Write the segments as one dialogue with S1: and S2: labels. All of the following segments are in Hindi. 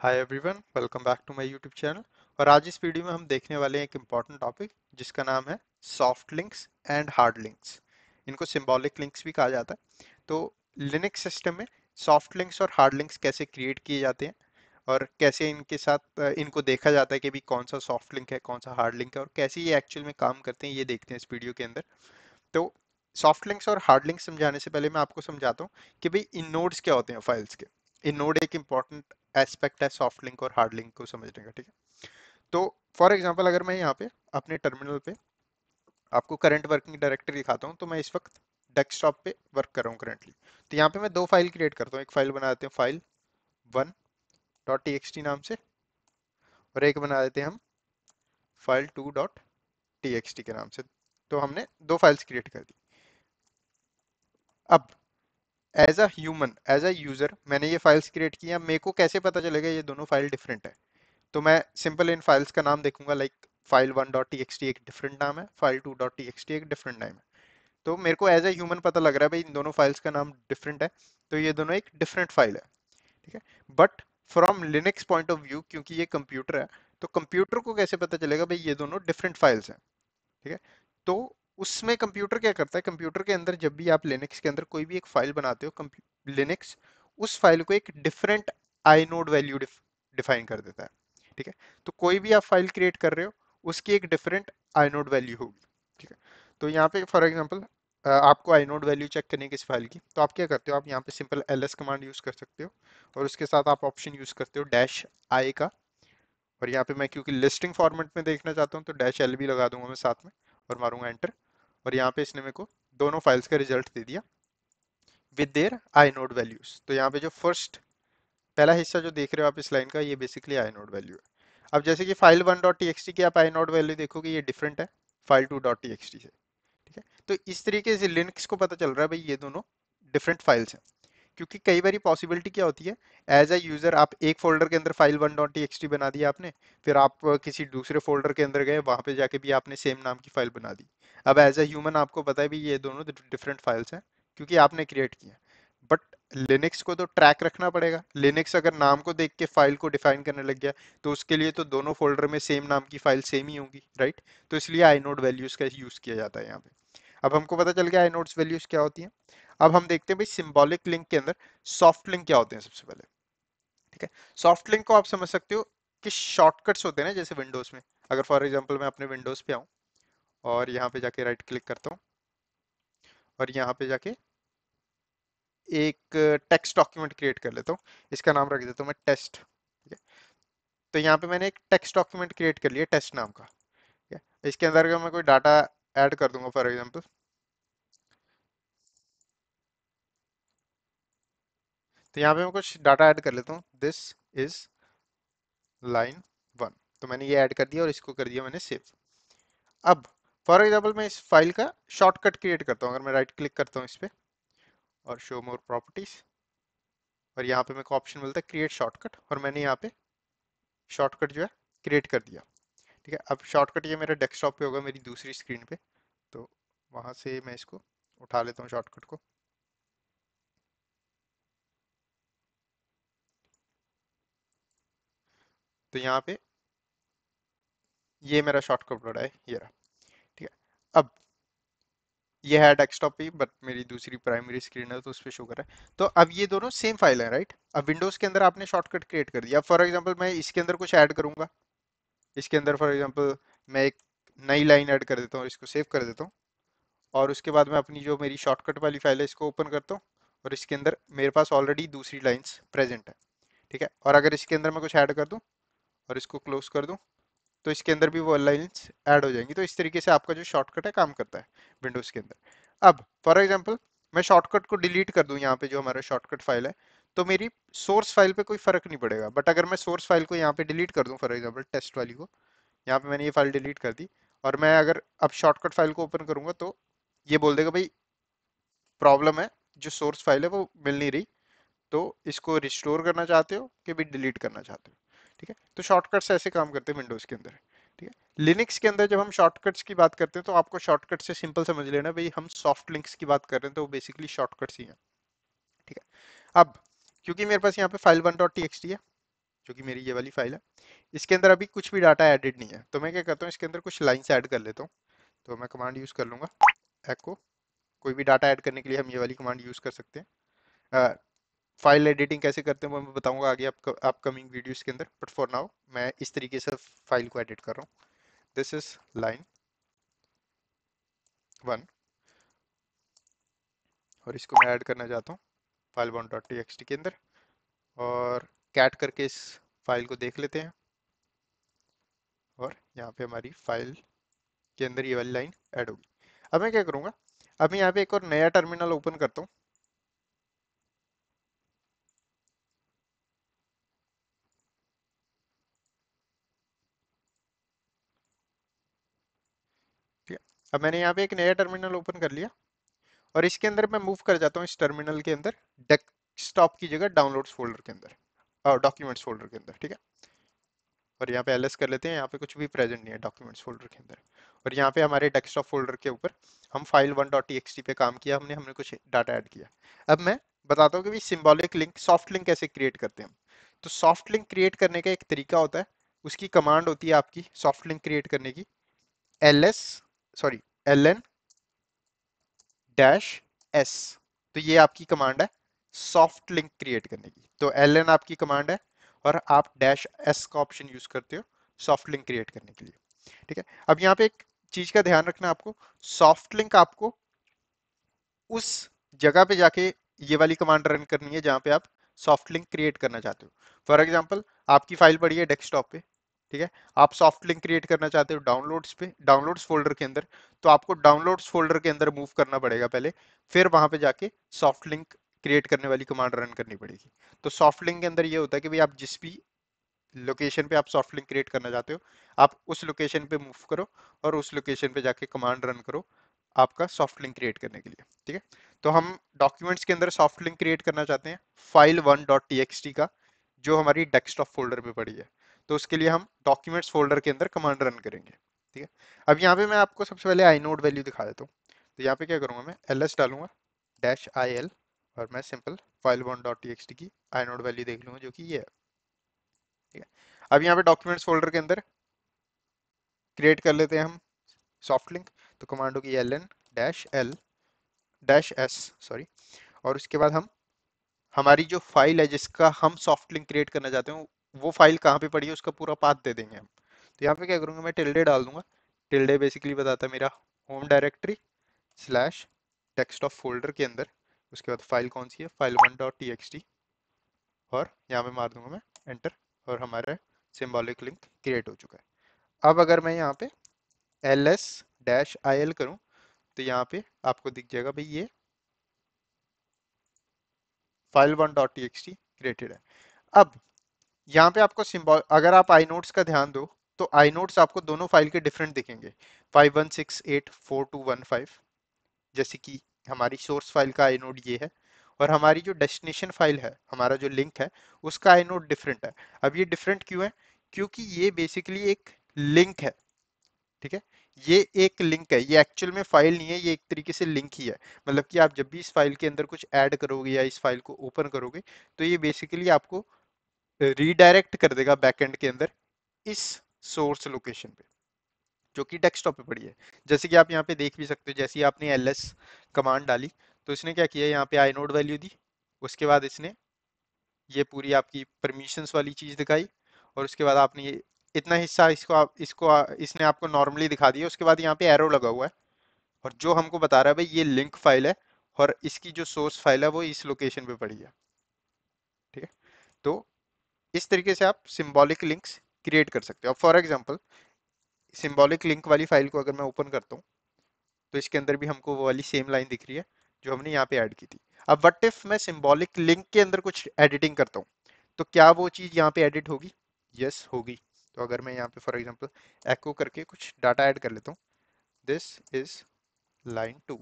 S1: Hi everyone, welcome back to my YouTube channel. और आज इस वीडियो में हम देखने वाले हैं एक इम्पॉर्टेंट टॉपिक जिसका नाम है soft links and hard links. इनको सिंबॉलिक लिंक्स भी कहा जाता है। तो लिनक्स सिस्टम में सॉफ्ट लिंक्स और हार्ड लिंक्स कैसे क्रिएट किए जाते हैं और कैसे इनके साथ इनको देखा जाता है कि भी कौन सा सॉफ्ट लिंक है कौन सा हार्ड लिंक है और कैसे ये एक्चुअल में काम करते हैं, ये देखते हैं इस वीडियो के अंदर। तो सॉफ्ट लिंक्स और हार्ड लिंक्स समझाने से पहले मैं आपको समझाता हूँ कि भाई इन नोड्स क्या होते हैं फाइल्स के। इन नोड एक इंपॉर्टेंट एस्पेक्ट है सॉफ्ट लिंक और हार्ड लिंक को समझने का, ठीक है। तो फॉर एग्जांपल अगर मैं यहाँ पे अपने टर्मिनल पे आपको करंट वर्किंग डायरेक्टरी दिखाता हूँ, तो मैं इस वक्त डेस्कटॉप पे वर्क कर रहा हूँ करंटली। तो यहाँ पे मैं दो फाइल क्रिएट करता हूँ, एक फाइल बना देते हैं file one dot T x T नाम से, और एक बना देते हैं हम file to dot T x T के नाम से। तो हमने दो फाइल्स क्रिएट कर दी। अब as a human, as a user मैंने ये फाइल्स क्रिएट की हैं। मेरे को कैसे पता चलेगा ये दोनों फाइल डिफरेंट है? तो मैं सिंपल इन फाइल्स का नाम देखूंगा, like file one dot T x T एक डिफरेंट नाम है, file to dot T x T एक डिफरेंट नाम है। तो मेरे को एज अ ह्यूमन पता लग रहा है भाई इन दोनों फाइल्स का नाम डिफरेंट है, तो ये दोनों एक डिफरेंट फाइल है, ठीक है। But from Linux point of view, क्योंकि ये कंप्यूटर है, तो कंप्यूटर को कैसे पता चलेगा भाई ये दोनों डिफरेंट फाइल्स हैं, ठीक है। तो उसमें कंप्यूटर क्या करता है, कंप्यूटर के अंदर जब भी आप लिनक्स के अंदर कोई भी एक फाइल बनाते हो, लिनक्स उस फाइल को एक डिफरेंट आईनोड वैल्यू डिफाइन कर देता है, ठीक है। तो कोई भी आप फाइल क्रिएट कर रहे हो उसकी एक डिफरेंट आईनोड वैल्यू होगी, ठीक है। तो यहाँ पे फॉर एग्जांपल आपको आईनोड वैल्यू चेक करनी है किस फाइल की, तो आप क्या करते हो, आप यहाँ पे सिंपल ls कमांड यूज कर सकते हो, और उसके साथ आप ऑप्शन यूज करते हो डैश आई का। और यहाँ पे मैं क्योंकि लिस्टिंग फॉर्मेट में देखना चाहता हूँ तो डैश एल भी लगा दूंगा मैं साथ में, और मारूंगा एंटर। और यहाँ पे इसने मेरे को दोनों फाइल्स का रिजल्ट दे दिया with their inode values. तो यहाँ पे जो फर्स्ट पहला हिस्सा जो देख रहे हो आप इस लाइन का, ये बेसिकली आई नोड वैल्यू है। अब जैसे कि file one dot T x T की आप आई नोड वैल्यू देखोगे ये डिफरेंट है file to dot T x T से, ठीक है। तो इस तरीके से लिनक्स को पता चल रहा है भाई ये दोनों डिफरेंट फाइल्स हैं। क्योंकि कई बार पॉसिबिलिटी क्या होती है, एज अ यूजर आप एक फोल्डर के अंदर फाइल वन डॉट टी बना दिया आपने, फिर आप किसी दूसरे फोल्डर के अंदर गए, वहां पे जाके भी आपने सेम नाम की फाइल बना दी। अब एज अ ह्यूमन आपको पता है भी ये दोनों डिफरेंट फाइल्स हैं क्योंकि आपने क्रिएट किया। बट लिनक्स को तो ट्रैक रखना पड़ेगा। लिनक्स अगर नाम को देख के फाइल को डिफाइन करने लग गया तो उसके लिए तो दोनों फोल्डर में सेम नाम की फाइल सेम ही होंगी, राइट। तो इसलिए आईनोड वैल्यूज का यूज किया जाता है यहाँ पे। अब हमको पता चल गया आईनोड्स वैल्यूज क्या होती हैं। अब हम देखते हैं भाई सिंबॉलिक लिंक के अंदर सॉफ्ट लिंक क्या होते हैं सबसे पहले, ठीक है। सॉफ्ट लिंक को आप समझ सकते हो कि शॉर्टकट्स होते हैं ना, जैसे विंडोज में। अगर फॉर एग्जांपल मैं अपने विंडोज पे आऊं और यहाँ पे जाके राइट क्लिक करता हूँ और यहाँ पे जाके एक टेक्स्ट डॉक्यूमेंट क्रिएट कर लेता हूँ, इसका नाम रख देता हूँ मैं टेस्ट, ठीक है। तो यहाँ पे मैंने एक टेक्स्ट डॉक्यूमेंट क्रिएट कर लिया टेस्ट नाम का, ठीक है। इसके अंदर अगर मैं कोई डाटा ऐड कर दूंगा फॉर एग्जाम्पल, तो यहाँ पे मैं कुछ डाटा ऐड कर लेता हूँ, दिस इज लाइन वन। तो मैंने ये ऐड कर दिया और इसको कर दिया मैंने सेव। अब फॉर एग्जांपल मैं इस फाइल का शॉर्टकट क्रिएट करता हूँ, अगर मैं राइट क्लिक करता हूँ इस पे और शो मोर प्रॉपर्टीज, और यहाँ पे मेरे को ऑप्शन मिलता है क्रिएट शॉर्टकट, और मैंने यहाँ पे शॉर्टकट जो है क्रिएट कर दिया, ठीक है। अब शॉर्टकट ये मेरे डेस्कटॉप पे होगा, मेरी दूसरी स्क्रीन पे। तो वहां से मैं इसको उठा लेता हूँ शॉर्टकट को। तो यहाँ पे ये मेरा शॉर्टकट पड़ा है, ये रहा, ठीक है। अब ये है डेस्कटॉप पे, बट मेरी दूसरी प्राइमरी स्क्रीन है तो उस पर शो कर रहा है। तो अब ये दोनों सेम फाइल है, राइट। अब विंडोज के अंदर आपने शॉर्टकट क्रिएट कर दिया। अब फॉर एग्जांपल मैं इसके अंदर कुछ ऐड करूंगा, इसके अंदर फॉर एग्जांपल मैं एक नई लाइन ऐड कर देता हूँ, इसको सेव कर देता हूँ, और उसके बाद मैं अपनी जो मेरी शॉर्टकट वाली फाइल है इसको ओपन करता हूँ, और इसके अंदर मेरे पास ऑलरेडी दूसरी लाइंस प्रेजेंट है, ठीक है। और अगर इसके अंदर मैं कुछ ऐड कर दूं और इसको क्लोज कर दूं तो इसके अंदर भी वो लाइंस ऐड हो जाएंगी। तो इस तरीके से आपका जो शॉर्टकट है काम करता है विंडोज के अंदर। अब फॉर एग्जांपल मैं शॉर्टकट को डिलीट कर दूं, यहाँ पे जो हमारा शॉर्टकट फाइल है, तो मेरी सोर्स फाइल पे कोई फर्क नहीं पड़ेगा। बट अगर मैं सोर्स फाइल को यहाँ पे डिलीट कर दूं, फॉर एग्जांपल टेस्ट वाली को, यहाँ पे मैंने ये फाइल डिलीट कर दी, और मैं अगर अब शॉर्टकट फाइल को ओपन करूंगा तो ये बोल देगा भाई प्रॉब्लम है, जो सोर्स फाइल है वो मिल नहीं रही, तो इसको रिस्टोर करना चाहते हो कि भी डिलीट करना चाहते हो, ठीक है। तो शॉर्टकट्स ऐसे काम करते हैं विंडोज के अंदर, ठीक है। लिनक्स के अंदर जब हम शॉर्टकट्स की बात करते हैं तो आपको शॉर्टकट से सिंपल समझ लेना भाई, हम सॉफ्ट लिंक्स की बात कर रहे हैं तो वो बेसिकली शॉर्टकट्स ही हैं, ठीक है। अब क्योंकि मेरे पास यहाँ पे file one dot T x T है, जो कि मेरी ये वाली फाइल है। इसके अंदर अभी कुछ भी डाटा एडिड नहीं है, तो मैं क्या करता हूँ, इसके अंदर कुछ लाइन्स ऐड कर लेता हूँ। तो मैं कमांड यूज कर लूंगा एको। कोई भी डाटा ऐड करने के लिए हम ये वाली कमांड यूज कर सकते हैं। फाइल एडिटिंग कैसे करते हैं वो मैं बताऊंगा आगे अपकमिंग वीडियोस के अंदर, बट फॉर नाउ मैं इस तरीके से फाइल को एडिट कर रहा हूँ। दिस इज लाइन 1 और इसको मैं ऐड करना चाहता हूँ file one dot T x T के अंदर, और कैट करके इस फाइल को देख लेते हैं। और यहाँ पे हमारी फाइल के अंदर ये वाली लाइन ऐड होगी। अब मैं क्या करूँगा, अब मैं यहाँ पे एक और नया टर्मिनल ओपन करता हूँ। ठीक है, अब मैंने यहाँ पे एक नया टर्मिनल ओपन कर लिया और इसके अंदर मैं मूव कर जाता हूँ इस टर्मिनल के अंदर डेस्कटॉप की जगह डाउनलोड्स फोल्डर के अंदर और डॉक्यूमेंट्स फोल्डर के अंदर। ठीक है, और यहाँ पे एलएस कर लेते हैं, यहाँ पे कुछ भी प्रेजेंट नहीं है डॉक्यूमेंट्स फोल्डर के अंदर। और यहाँ पे हमारे डेस्कटॉप फोल्डर के ऊपर हम फाइल वन डॉट टी पे काम किया, हमने हमने कुछ डाटा ऐड किया। अब मैं बताता हूँ कि सिंबॉलिक लिंक, सॉफ्ट लिंक कैसे क्रिएट करते हैं हम। तो सॉफ्ट लिंक क्रिएट करने का एक तरीका होता है, उसकी कमांड होती है आपकी सॉफ्ट लिंक क्रिएट करने की, ls sorry ln dash s. तो ये आपकी कमांड है सॉफ्ट लिंक क्रिएट करने की। तो एलएन आपकी कमांड है और आप डैश एस का ऑप्शन यूज करते हो सॉफ्ट लिंक क्रिएट करने के लिए। ठीक है, अब यहाँ पे एक चीज का ध्यान रखना आपको, सॉफ्ट लिंक आपको उस जगह पे जाके ये वाली कमांड रन करनी है जहां पे आप सॉफ्ट लिंक क्रिएट करना चाहते हो। फॉर एग्जांपल आपकी फाइल पड़ी है डेस्कटॉप पे, ठीक है, आप सॉफ्ट लिंक क्रिएट करना चाहते हो डाउनलोड्स पे, डाउनलोड्स फोल्डर के अंदर। तो आपको डाउनलोड्स फोल्डर के अंदर मूव करना पड़ेगा पहले, फिर वहां पे जाके सॉफ्ट लिंक क्रिएट करने वाली कमांड रन करनी पड़ेगी। तो सॉफ्ट लिंक के अंदर ये होता है कि भाई आप जिस भी लोकेशन पे आप सॉफ्ट लिंक क्रिएट करना चाहते हो, आप उस लोकेशन पे मूव करो और उस लोकेशन पे जाके कमांड रन करो आपका सॉफ्ट लिंक क्रिएट करने के लिए। ठीक है, तो हम डॉक्यूमेंट्स के अंदर सॉफ्ट लिंक क्रिएट करना चाहते हैं फाइल वन डॉट टी का, जो हमारी डेस्कटॉप फोल्डर में पड़ी है। तो उसके लिए हम डॉक्यूमेंट्स फोल्डर के अंदर कमांड रन करेंगे। ठीक है, अब यहाँ पे मैं आपको सबसे पहले आईनोड वैल्यू दिखा देता हूँ। तो यहाँ पे क्या करूंगा, मैं एल डालूंगा डैश आई एल, और मैं simple file one dot T की आईनोड वैल्यू देख लूंगा जो कि ये है। ठीक है, अब यहाँ पे डॉक्यूमेंट्स फोल्डर के अंदर क्रिएट कर लेते हैं हम सॉफ्ट लिंक। तो कमांड होगी एल डैश एस सॉरी, और उसके बाद हम हमारी जो फाइल है जिसका हम सॉफ्ट लिंक क्रिएट करना चाहते हैं वो फाइल कहाँ पे पड़ी है उसका पूरा पाथ दे देंगे हम। तो यहाँ पे क्या करूँगा, मैं टिल्डे डाल दूंगा। टिल्डे बेसिकली बताता है मेरा home directory slash desktop folder के अंदर, उसके बाद फाइल कौन सी है, फाइल वन डॉट टी, और यहाँ पे मार दूंगा मैं एंटर, और हमारा सिंबॉलिक लिंक क्रिएट हो चुका है। अब अगर मैं यहाँ पे L S dash I L करूँ तो यहाँ पे आपको दिख जाएगा भाई ये file one dot T created है। अब यहाँ पे आपको सिंबल, अगर आप आई नोट्स का ध्यान दो तो आई नोट्स आपको दोनों फाइल के डिफरेंट दिखेंगे, 51684215, जैसे कि हमारी सोर्स फाइल का आई नोड ये है, और हमारी जो डेस्टिनेशन फाइल है, हमारा जो लिंक है, उसका आई नोड डिफरेंट है। अब ये डिफरेंट क्यों है, क्योंकि ये बेसिकली एक लिंक है। ठीक है, ये एक लिंक है, ये एक्चुअल में फाइल नहीं है, ये एक तरीके से लिंक ही है। मतलब कि आप जब भी इस फाइल के अंदर कुछ ऐड करोगे या इस फाइल को ओपन करोगे तो ये बेसिकली आपको रीडायरेक्ट कर देगा बैकएंड के अंदर इस सोर्स लोकेशन पे जो कि डेस्कटॉप पे पड़ी है। जैसे कि आप यहाँ पे देख भी सकते हो, जैसे ही आपने ls कमांड डाली तो इसने क्या किया, यहाँ पे inode वैल्यू दी, उसके बाद इसने ये पूरी आपकी परमिशंस वाली चीज दिखाई, और उसके बाद आपने ये इतना हिस्सा इसने आपको नॉर्मली दिखा दिया। उसके बाद यहाँ पे एरो लगा हुआ है और जो हमको बता रहा है भाई ये लिंक फाइल है और इसकी जो सोर्स फाइल है वो इस लोकेशन पे पड़ी है। ठीक है, तो इस तरीके से आप सिंबॉलिक लिंक्स क्रिएट कर सकते हो। अब फॉर एग्जांपल सिंबॉलिक लिंक वाली फाइल को अगर मैं ओपन करता हूँ तो इसके अंदर भी हमको वो वाली सेम लाइन दिख रही है जो हमने यहाँ पे ऐड की थी। अब व्हाट इफ मैं सिंबॉलिक लिंक के अंदर कुछ एडिटिंग करता हूँ, तो क्या वो चीज यहाँ पे एडिट होगी? यस होगी। तो अगर मैं यहाँ पे फॉर एग्जांपल एको करके कुछ डाटा ऐड कर लेता हूँ, दिस इज लाइन 2,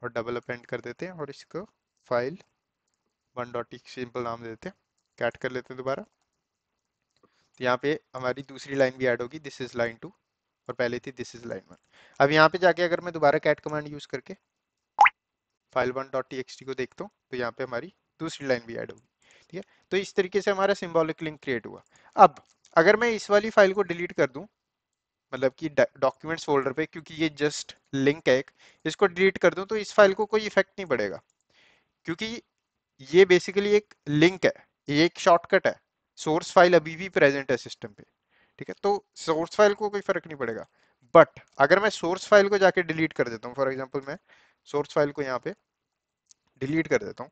S1: और डबल अपेंड कर देते हैं और इसको फाइल वन डॉट सिंपल नाम दे देते हैं, कैट कर लेते हैं दोबारा। तो यहाँ पे हमारी दूसरी लाइन भी ऐड होगी, दिस इज लाइन 2, और पहले थी दिस इज लाइन 1। अब यहाँ पे जाके अगर मैं दोबारा कैट कमांड यूज करके फाइल वन डॉट टी को देखता हूँ तो यहाँ पे हमारी दूसरी लाइन भी ऐड होगी। ठीक है। तो इस तरीके से हमारा सिंबॉलिक लिंक क्रिएट हुआ। अब अगर मैं इस वाली फाइल को डिलीट कर दूं, मतलब कि डॉक्यूमेंट्स फोल्डर पे, क्योंकि ये जस्ट लिंक है एक, इसको डिलीट कर दूं तो इस फाइल को कोई इफेक्ट नहीं पड़ेगा, क्योंकि ये बेसिकली एक लिंक है, ये एक शॉर्टकट है। सोर्स फाइल अभी भी प्रेजेंट है सिस्टम पे, ठीक है। तो सोर्स फाइल को कोई फर्क नहीं पड़ेगा। बट अगर मैं सोर्स फाइल को जाके डिलीट कर देता हूँ, फॉर एग्जांपल मैं सोर्स फाइल को यहाँ पे डिलीट कर देता हूँ,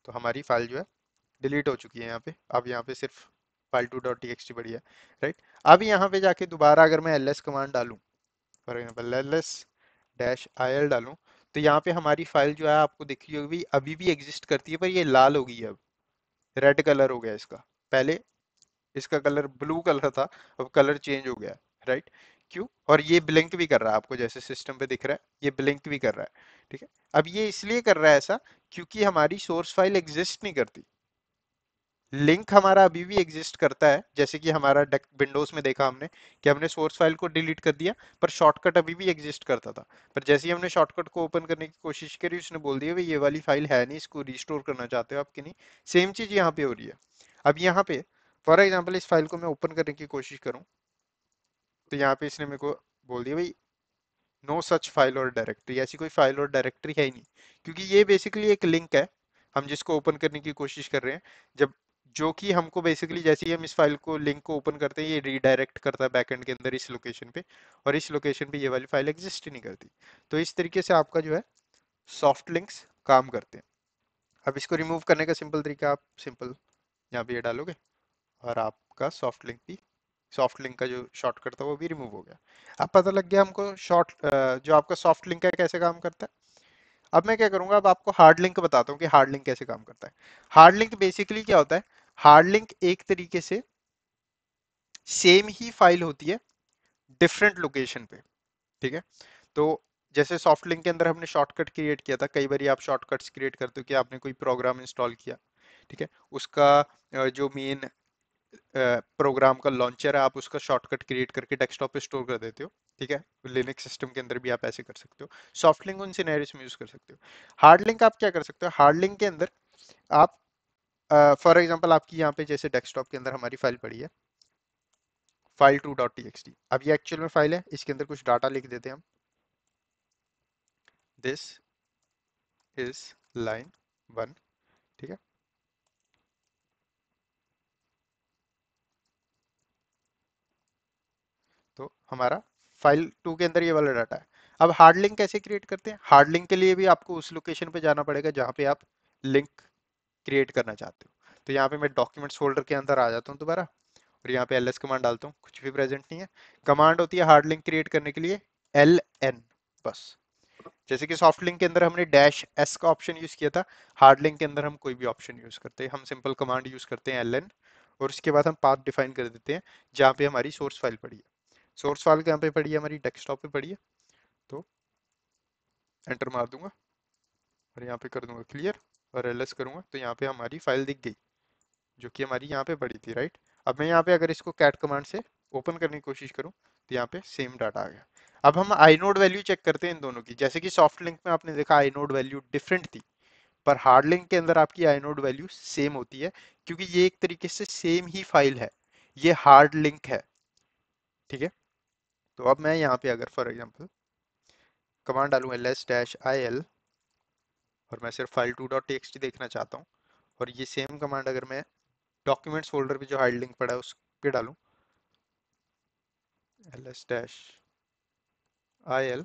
S1: तो हमारी फाइल जो है डिलीट हो चुकी है यहाँ पे। अब यहाँ पे सिर्फ फाइल 2.txt बड़ी है, राइट। अब यहाँ पे जाके दोबारा अगर मैं ls कमांड डालूं, for example ls dash il डालूं, तो यहाँ पे हमारी फाइल जो है आपको दिख रही होगी अभी भी एग्जिस्ट करती है, पर ये लाल हो गई है, अब रेड कलर हो गया इसका। पहले इसका कलर ब्लू कलर था, अब कलर चेंज हो गया, राइट। क्यों? और ये ब्लिंक भी कर रहा है, आपको जैसे सिस्टम पे दिख रहा है ये ब्लिंक भी कर रहा है, ठीक है। अब ये इसलिए कर रहा है ऐसा, क्योंकि हमारी सोर्स फाइल एग्जिस्ट नहीं करती। लिंक हमारा अभी भी एग्जिस्ट करता है, जैसे कि हमारा विंडोज में देखा हमने कि हमने सोर्स फाइल को डिलीट कर दिया, पर शॉर्टकट अभी भी एग्जिस्ट करता था। पर जैसे ही हमने शॉर्टकट को ओपन करने की कोशिश करी, उसने बोल दिया भाई ये वाली फाइल है नहीं, इसको रिस्टोर करना चाहते हो आप कि नहीं। सेम चीज यहाँ पे हो रही है। अब यहाँ पे फॉर एग्जाम्पल इस फाइल को मैं ओपन करने की कोशिश करूँ, तो यहाँ पे इसने मेरे को बोल दिया भाई नो सच फाइल और डायरेक्टरी, ऐसी कोई फाइल और डायरेक्टरी है ही नहीं, क्योंकि ये बेसिकली एक लिंक है हम जिसको ओपन करने की कोशिश कर रहे हैं। जब जो कि हमको बेसिकली जैसे ही हम इस फाइल को लिंक को ओपन करते हैं, ये रीडायरेक्ट करता है बैकएंड के अंदर इस लोकेशन पे, और इस लोकेशन पे ये वाली फाइल एग्जिस्ट ही नहीं करती। तो इस तरीके से आपका जो है सॉफ्ट लिंक्स काम करते हैं। अब इसको रिमूव करने का सिंपल तरीका, आप सिंपल यहाँ पे ये डालोगे और आपका सॉफ्ट लिंक भी, सॉफ्ट लिंक का जो शॉर्टकट था वो भी रिमूव हो गया। अब पता लग गया हमको शॉर्ट जो आपका सॉफ्ट लिंक है कैसे काम करता है। अब मैं क्या करूंगा, अब आपको हार्ड लिंक बताता हूँ कि हार्ड लिंक कैसे काम करता है। हार्ड लिंक बेसिकली क्या होता है, हार्ड लिंक एक तरीके से सेम ही फाइल होती है डिफरेंट लोकेशन पे, ठीक है। तो जैसे सॉफ्ट लिंक के अंदर हमने शॉर्टकट क्रिएट किया था, कई बार आप शॉर्टकट्स क्रिएट करते हो कि आपने कोई प्रोग्राम इंस्टॉल किया, ठीक है। उसका जो मेन प्रोग्राम का लॉन्चर है, आप उसका शॉर्टकट क्रिएट करके डेस्कटॉप पे स्टोर कर देते हो, ठीक है। लिनक्स सिस्टम के अंदर भी आप ऐसे कर सकते हो। सॉफ्ट लिंक उन सिनेरियोस में यूज कर सकते हो। हार्ड लिंक आप क्या कर सकते हो, हार्ड लिंक के अंदर आप फॉर एग्जांपल आपकी यहाँ पे जैसे डेस्कटॉप के अंदर हमारी फाइल पड़ी है फाइल 2.txt, अब ये एक्चुअल में फाइल है, इसके अंदर कुछ डाटा लिख देते हैं हम, दिस इज लाइन 1, ठीक है। तो हमारा फाइल 2 के अंदर ये वाला डाटा है। अब हार्ड लिंक कैसे क्रिएट करते हैं, हार्ड लिंक के लिए भी आपको उस लोकेशन पे जाना पड़ेगा जहाँ पे आप लिंक क्रिएट करना चाहते हो। तो यहाँ पे मैं डॉक्यूमेंट्स फोल्डर के अंदर आ जाता हूँ दोबारा, और यहाँ पे ls कमांड डालता हूँ, कुछ भी प्रेजेंट नहीं है। कमांड होती है हार्ड लिंक क्रिएट करने के लिए ln, बस। जैसे कि सॉफ्ट लिंक के अंदर हमने डैश s का ऑप्शन यूज किया था, हार्ड लिंक के अंदर हम कोई भी ऑप्शन यूज करते हैं, हम सिंपल कमांड यूज करते हैं ln, और उसके बाद हम पाथ डिफाइन कर देते हैं जहाँ पे हमारी सोर्स फाइल पड़ी है। सोर्स फाइल कहाँ पे पड़ी है, हमारी डेस्कटॉप पे पड़ी है। तो एंटर मार दूंगा और यहाँ पे कर दूंगा क्लियर, और ls करूंगा तो यहाँ पे हमारी फाइल दिख गई जो कि हमारी यहाँ पे पड़ी थी, राइट। अब मैं यहाँ पे अगर इसको कैट कमांड से ओपन करने की कोशिश करूँ, तो यहाँ पे सेम डाटा आ गया। अब हम आईनोड वैल्यू चेक करते हैं इन दोनों की। जैसे कि सॉफ्ट लिंक में आपने देखा आईनोड वैल्यू डिफरेंट थी, पर हार्ड लिंक के अंदर आपकी आईनोड वैल्यू सेम होती है, क्योंकि ये एक तरीके से सेम ही फाइल है, ये हार्ड लिंक है, ठीक है। तो अब मैं यहाँ पे अगर फॉर एग्जाम्पल कमांड डालूं ls डैश il, और मैं सिर्फ फाइल 2.txt देखना चाहता हूँ, और ये सेम कमांड अगर मैं डॉक्यूमेंट्स फोल्डर पे जो हार्ड लिंक पड़ा है उस पे डालूं ls डैश il,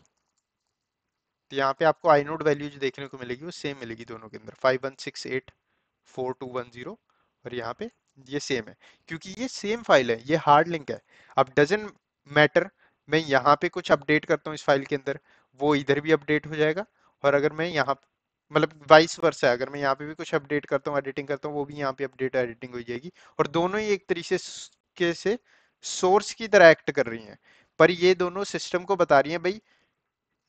S1: तो यहाँ पे आपको आईनोड वैल्यू जो देखने को मिलेगी वो सेम मिलेगी दोनों के अंदर, 51684210, और यहाँ पे ये सेम है, क्योंकि ये सेम फाइल है, ये हार्ड लिंक है। अब डजेंट मैटर मैं यहाँ पे कुछ अपडेट करता हूँ इस फाइल के अंदर, वो इधर भी अपडेट हो जाएगा। और अगर मैं यहाँ मतलब वाइस वर्सा है, अगर मैं यहाँ पे भी कुछ अपडेट करता हूँ एडिटिंग करता हूँ, वो भी यहाँ पे अपडेट एडिटिंग हो जाएगी, और दोनों ही एक तरीके से सोर्स की तरह एक्ट कर रही हैं। पर ये दोनों सिस्टम को बता रही हैं भाई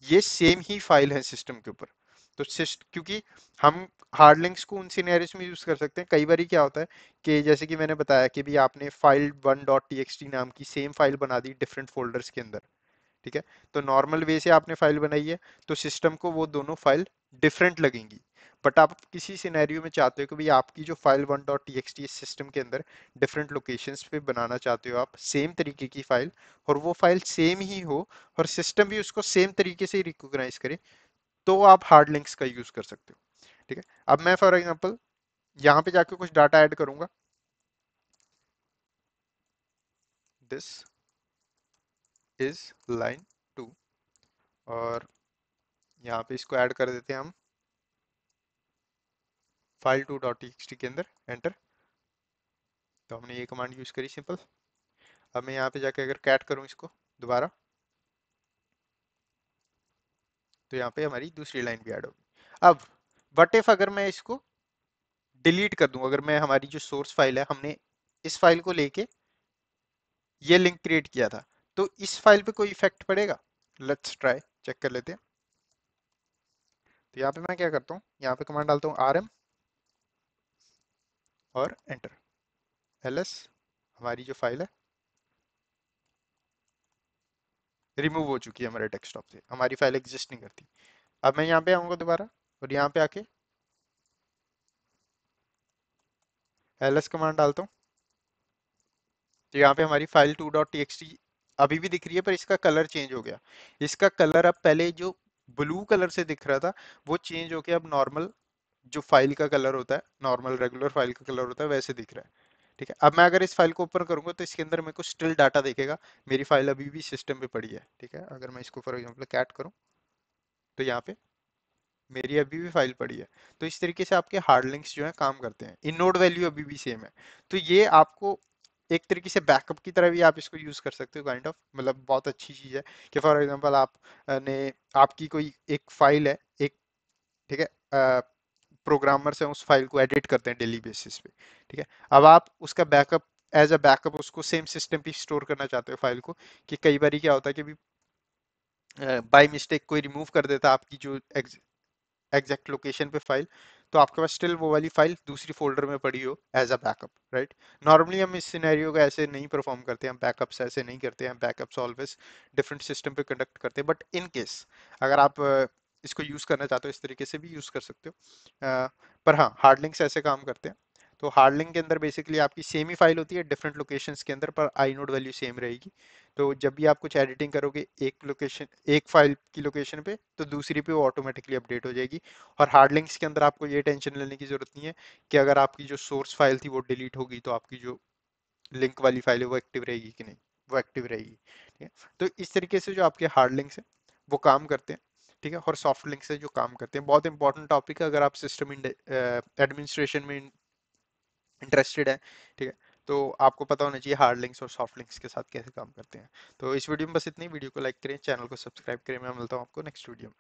S1: ये सेम ही फाइल है सिस्टम के ऊपर। तो क्योंकि हम हार्ड लिंक्स को उन सिनेरियोस में यूज कर सकते हैं, कई बार क्या होता है कि जैसे कि मैंने बताया कि भी आपने फाइल 1.txt नाम की सेम फाइल बना दी डिफरेंट फोल्डर्स के अंदर, ठीक है। तो नॉर्मल वे से आपने फाइल बनाई है, तो सिस्टम को वो दोनों फाइल डिफरेंट लगेंगी। बट आप किसी सिनेरियो में चाहते हो कि भाई आपकी जो फाइल 1.txt इस सिस्टम के अंदर डिफरेंट लोकेशंस पे बनाना चाहते हो आप सेम तरीके की फाइल, और वो फाइल सेम ही हो और सिस्टम भी उसको सेम तरीके से रिकॉग्नाइज करे, तो आप हार्ड लिंक्स का यूज कर सकते हो। ठीक है, अब मैं फॉर एग्जांपल यहाँ पे जाके कुछ डाटा ऐड करूंगा, दिस इज लाइन 2, और यहाँ पे इसको ऐड कर देते हैं हम फाइल 2.txt के अंदर, एंटर। तो हमने ये कमांड यूज करी सिंपल। अब मैं यहाँ पे जाके अगर कैट करूँ इसको दोबारा, तो यहाँ पे हमारी दूसरी लाइन भी ऐड होगी। अब व्हाट इफ अगर मैं इसको डिलीट कर दूं, अगर मैं हमारी जो सोर्स फाइल है हमने इस फाइल को लेके ये लिंक क्रिएट किया था, तो इस फाइल पे कोई इफेक्ट पड़ेगा? लेट्स ट्राई, चेक कर लेते हैं। तो यहाँ पे मैं क्या करता हूँ, यहाँ पे कमांड डालता हूँ rm और एंटर। ls हमारी जो फाइल है रिमूव हो चुकी है हमारे डेस्कटॉप से, हमारी फाइल एग्जिस्ट नहीं करती। अब मैं यहाँ पे आऊंगा दोबारा, और यहाँ पे आके ls कमांड डालता हूँ, तो यहाँ पे हमारी फाइल 2.txt अभी भी दिख रही है, पर इसका कलर चेंज हो गया। इसका कलर अब पहले जो ब्लू कलर से दिख रहा था वो चेंज होके अब नॉर्मल जो फाइल का कलर होता है, नॉर्मल रेगुलर फाइल का कलर होता है, वैसे दिख रहा है। ठीक है, अब मैं अगर इस फाइल को ओपन करूंगा तो इसके अंदर मेरे को स्टिल डाटा दिखेगा, मेरी फाइल अभी भी सिस्टम पे पड़ी है। ठीक है, अगर मैं इसको फॉर एग्जांपल कैट करूं, तो यहाँ पे मेरी अभी भी फाइल पड़ी है। तो इस तरीके से आपके हार्ड लिंक्स जो है काम करते हैं, इनोड वैल्यू अभी भी सेम है। तो ये आपको एक तरीके से बैकअप की तरह भी आप इसको यूज कर सकते हो, काइंड ऑफ, मतलब बहुत अच्छी चीज है कि फॉर एग्जांपल आप ने आपकी कोई एक फाइल है एक, ठीक है, प्रोग्रामर्स हैं उस फाइल को एडिट करते हैं डेली बेसिस पे। ठीक है, अब आप उसका बैकअप, एज अ बैकअप उसको सेम सिस्टम पे स्टोर करना चाहते हो फाइल को, कि कई बार क्या होता है कि बाय मिस्टेक कोई रिमूव कर देता है आपकी जो एग्जैक्ट लोकेशन पे फाइल, तो आपके पास स्टिल वो वाली फाइल दूसरी फोल्डर में पड़ी हो as a backup, right. Normally हम इस सिनेरियो को ऐसे नहीं परफॉर्म करते, हम बैकअप्स ऐसे नहीं करते, हम बैकअप्स ऑलवेज डिफरेंट सिस्टम पे कंडक्ट करते हैं, बट इन केस अगर आप इसको यूज करना चाहते हो इस तरीके से भी यूज कर सकते हो। पर हाँ, हार्ड लिंक्स ऐसे काम करते हैं। तो हार्ड लिंक के अंदर बेसिकली आपकी सेम ही फाइल होती है डिफरेंट लोकेशंस के अंदर, पर आई नोड वैल्यू सेम रहेगी। तो जब भी आप कुछ एडिटिंग करोगे एक लोकेशन, एक फाइल की लोकेशन पे, तो दूसरी पे वो ऑटोमेटिकली अपडेट हो जाएगी। और हार्ड लिंक्स के अंदर आपको ये टेंशन लेने की जरूरत नहीं है कि अगर आपकी जो सोर्स फाइल थी वो डिलीट होगी तो आपकी जो लिंक वाली फाइल है वो एक्टिव रहेगी कि नहीं, वो एक्टिव रहेगी। ठीक है, तो इस तरीके से जो आपके हार्ड लिंक्स हैं वो काम करते हैं। ठीक है, और सॉफ्ट लिंक्स से जो काम करते हैं, बहुत इंपॉर्टेंट टॉपिक है अगर आप सिस्टम एडमिनिस्ट्रेशन में इंटरेस्टेड है। ठीक है, तो आपको पता होना चाहिए हार्ड लिंक्स और सॉफ्ट लिंक्स के साथ कैसे काम करते हैं। तो इस वीडियो में बस इतनी, वीडियो को लाइक करें, चैनल को सब्सक्राइब करें, मैं मिलता हूँ आपको नेक्स्ट वीडियो में।